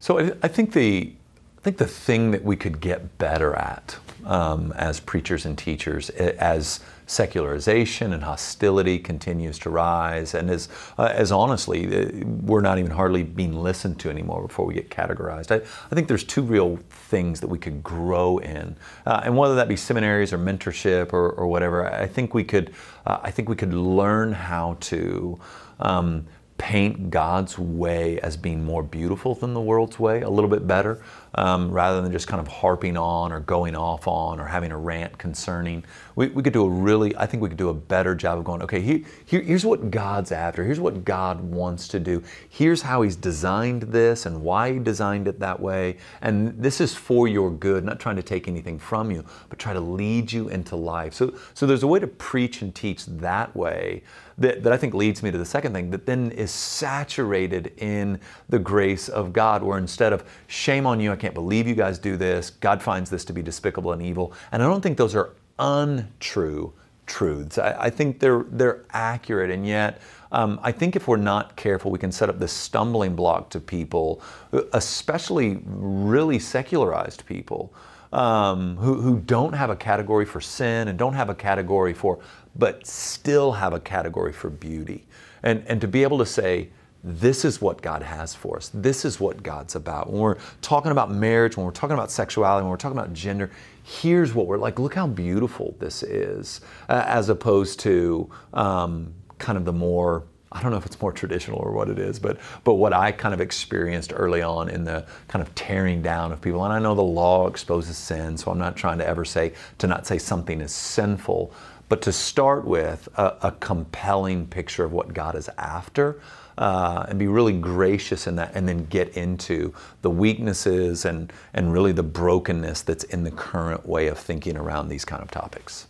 So I think the thing that we could get better at as preachers and teachers, as secularization and hostility continues to rise, and as honestly, we're not even hardly being listened to anymore before we get categorized. I think there's two real things that we could grow in, and whether that be seminaries or mentorship or whatever, I think we could learn how to paint God's way as being more beautiful than the world's way, a little bit better, rather than just kind of harping on or going off on or having a rant concerning. We could do I think we could do a better job of going, okay, here's what God's after. Here's what God wants to do. Here's how He's designed this and why He designed it that way. And this is for your good, not trying to take anything from you, but try to lead you into life. So there's a way to preach and teach that way that I think leads me to the second thing, that then is saturated in the grace of God, where instead of shame on you, I can't believe you guys do this, God finds this to be despicable and evil. And I don't think those are untrue truths. I think they're accurate, and yet I think if we're not careful, we can set up this stumbling block to people, especially really secularized people, who don't have a category for sin and don't have a category for, but still have a category for beauty. And to be able to say, this is what God has for us. This is what God's about. When we're talking about marriage, when we're talking about sexuality, when we're talking about gender, here's what we're like. Look how beautiful this is, as opposed to kind of the more, I don't know if it's more traditional or what it is, but what I kind of experienced early on in the kind of tearing down of people. And I know the law exposes sin, so I'm not trying to ever say, to not say something is sinful, but to start with a compelling picture of what God is after, and be really gracious in that, and then get into the weaknesses and really the brokenness that's in the current way of thinking around these kind of topics.